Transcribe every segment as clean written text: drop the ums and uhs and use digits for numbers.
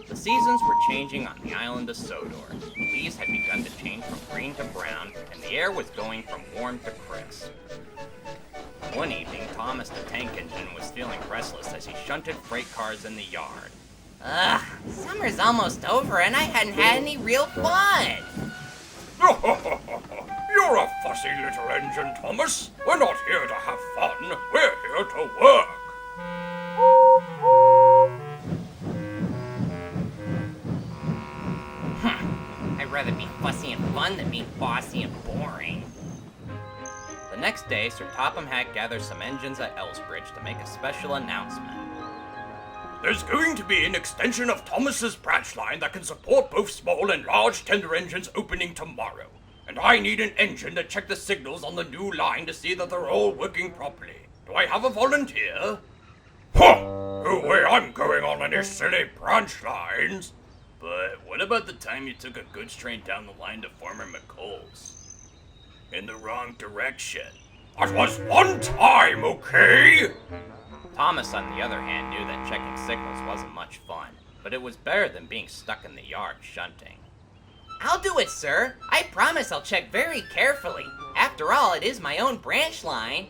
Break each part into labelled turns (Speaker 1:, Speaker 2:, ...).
Speaker 1: The seasons were changing on the island of Sodor. The leaves had begun to change from green to brown, and the air was going from warm to crisp. One evening, Thomas the tank engine was feeling restless as he shunted freight cars in the yard.
Speaker 2: Ugh, summer's almost over and I hadn't had any real fun.
Speaker 3: You're a fussy little engine, Thomas. We're not here to have fun. We're here to work.
Speaker 2: I'd rather be fussy and fun than being bossy and boring.
Speaker 1: The next day, Sir Topham Hatt gathered some engines at Elsbridge to make a special announcement.
Speaker 3: There's going to be an extension of Thomas's branch line that can support both small and large tender engines opening tomorrow. And I need an engine to check the signals on the new line to see that they're all working properly. Do I have a volunteer? Huh! No way I'm going on any silly branch lines.
Speaker 1: But what about the time you took a goods train down the line to Farmer McColl's? In the wrong direction.
Speaker 3: That was one time, okay?
Speaker 1: Thomas, on the other hand, knew that checking signals wasn't much fun, but it was better than being stuck in the yard shunting.
Speaker 2: I'll do it, sir. I promise I'll check very carefully. After all, it is my own branch line.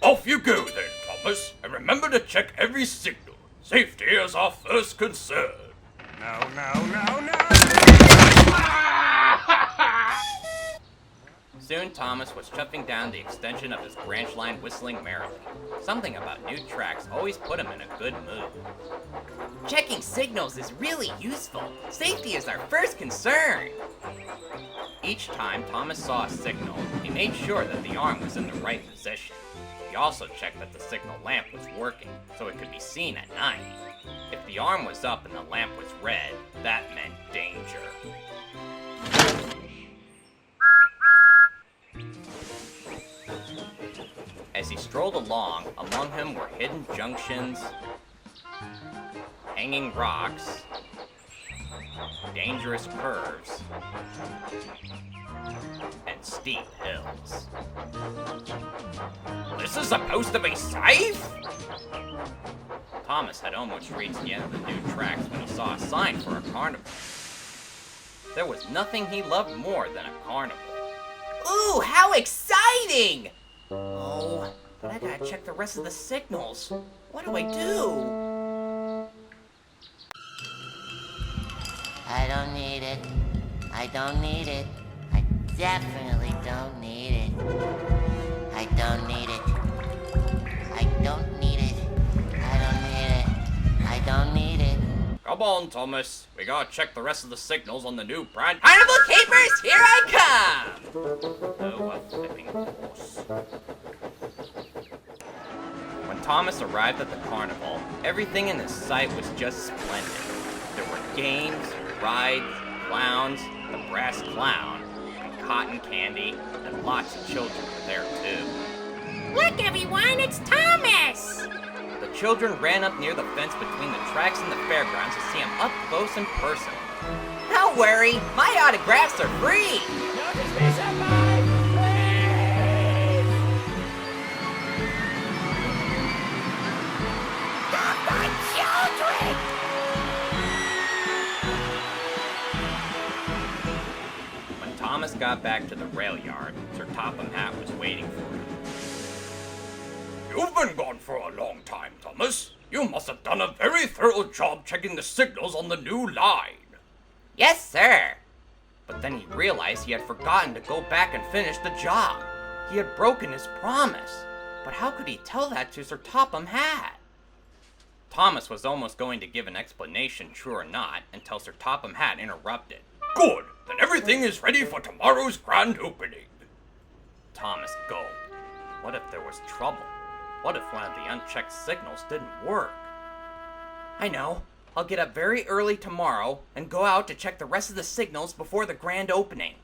Speaker 3: Off you go then, Thomas, and remember to check every signal. Safety is our first concern.
Speaker 4: No.
Speaker 1: Soon Thomas was chuffing down the extension of his branch line whistling merrily. Something about new tracks always put him in a good mood.
Speaker 2: Checking signals is really useful. Safety is our first concern.
Speaker 1: Each time Thomas saw a signal, he made sure that the arm was in the right position. He also checked that the signal lamp was working, so it could be seen at night. If the arm was up and the lamp was red, that meant danger. As he strolled along, among him were hidden junctions, hanging rocks, dangerous curves, and steep hills.
Speaker 3: This is supposed to be safe?
Speaker 1: Thomas had almost reached the end of the new tracks when he saw a sign for a carnival. There was nothing he loved more than a carnival.
Speaker 2: Ooh, how exciting! Oh, but I gotta check the rest of the signals. What do I do?
Speaker 5: I don't need it. I don't need it. I definitely don't need it. I don't need it. I don't need it. I don't need it. I don't need it.
Speaker 1: Come on, Thomas. We gotta check the rest of the signals on the new branch.
Speaker 2: Carnival Capers, here I come!
Speaker 1: Oh, a flipping horse. When Thomas arrived at the carnival, everything in his sight was just splendid. There were games, rides, clowns, the brass clown, and cotton candy, and lots of children were there too.
Speaker 6: Look, everyone, it's Thomas!
Speaker 1: The children ran up near the fence between the tracks and the fairgrounds to see him up close and personal.
Speaker 2: Don't worry, my autographs are free!
Speaker 6: Notice me, somebody, please! Not my children!
Speaker 1: When Thomas got back to the rail yard, Sir Topham Hatt was waiting for him.
Speaker 3: You've been gone for a long time, Thomas. You must have done a very thorough job checking the signals on the new line.
Speaker 2: Yes, sir.
Speaker 1: But then he realized he had forgotten to go back and finish the job. He had broken his promise. But how could he tell that to Sir Topham Hatt? Thomas was almost going to give an explanation, true or not, until Sir Topham Hatt interrupted.
Speaker 3: Good. Then everything is ready for tomorrow's grand opening.
Speaker 1: Thomas gulped. What if there was trouble? What if one of the unchecked signals didn't work? I know. I'll get up very early tomorrow and go out to check the rest of the signals before the grand opening.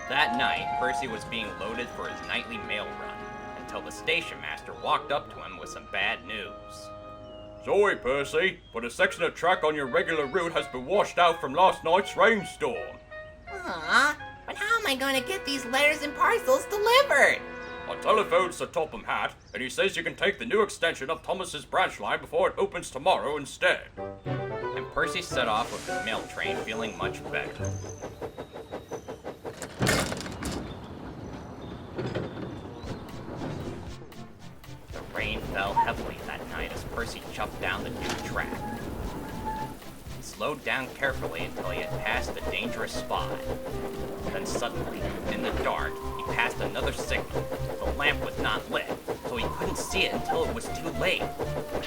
Speaker 1: That night, Percy was being loaded for his nightly mail run until the station master walked up to him with some bad news.
Speaker 3: Sorry, Percy, but a section of track on your regular route has been washed out from last night's rainstorm.
Speaker 2: Aw, but how am I going to get these letters and parcels delivered?
Speaker 3: I telephoned Sir Topham Hatt, and he says you can take the new extension of Thomas's branch line before it opens tomorrow instead.
Speaker 1: And Percy set off with the mail train feeling much better. The rain fell heavily that night as Percy chuffed down the new track. He slowed down carefully until he had passed the dangerous spot. Then suddenly, in the dark, he passed another signal. The lamp was not lit, so he couldn't see it until it was too late.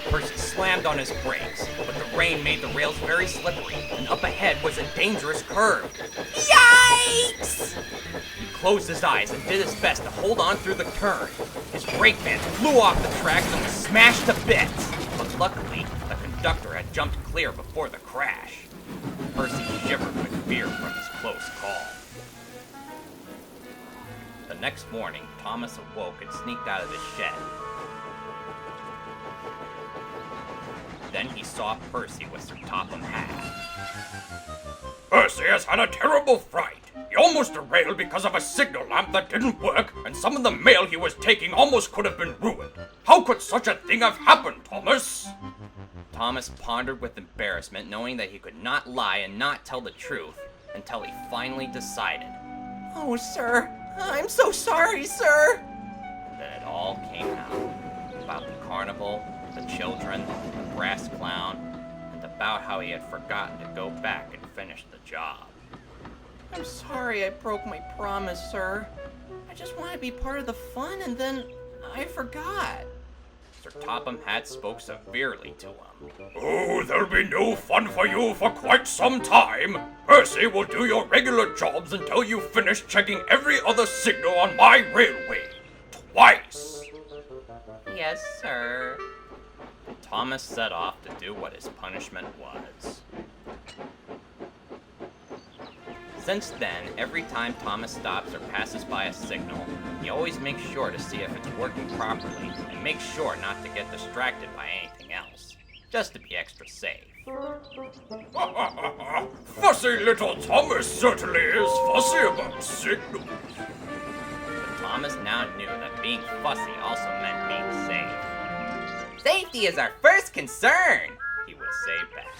Speaker 1: Percy slammed on his brakes, but the rain made the rails very slippery, and up ahead was a dangerous curve.
Speaker 2: Yikes!
Speaker 1: He closed his eyes and did his best to hold on through the turn. His brake van flew off the tracks and was smashed to bits. But luckily, the conductor had jumped clear before the crash. Percy shivered with fear from his close call. The next morning, Thomas awoke and sneaked out of his shed. Then he saw Percy with Sir Topham Hatt.
Speaker 3: Percy has had a terrible fright. He almost derailed because of a signal lamp that didn't work, and some of the mail he was taking almost could have been ruined. How could such a thing have happened, Thomas?
Speaker 1: Thomas pondered with embarrassment, knowing that he could not lie and not tell the truth, until he finally decided.
Speaker 2: Oh, sir, I'm so sorry, sir.
Speaker 1: And then it all came out. About the carnival, the children, the brass clown, and about how he had forgotten to go back and finish the job.
Speaker 2: I'm sorry I broke my promise, sir. I just want to be part of the fun, and then I forgot.
Speaker 1: Sir Topham Hatt spoke severely to him.
Speaker 3: Oh, there'll be no fun for you for quite some time. Percy will do your regular jobs until you finish checking every other signal on my railway. Twice.
Speaker 1: Yes, sir. And Thomas set off to do what his punishment was. Since then, every time Thomas stops or passes by a signal, he always makes sure to see if it's working properly and makes sure not to get distracted by anything else, just to be extra safe.
Speaker 3: Fussy little Thomas certainly is fussy about signals.
Speaker 1: But Thomas now knew that being fussy also meant being safe.
Speaker 2: Safety is our first concern,
Speaker 1: He would say back.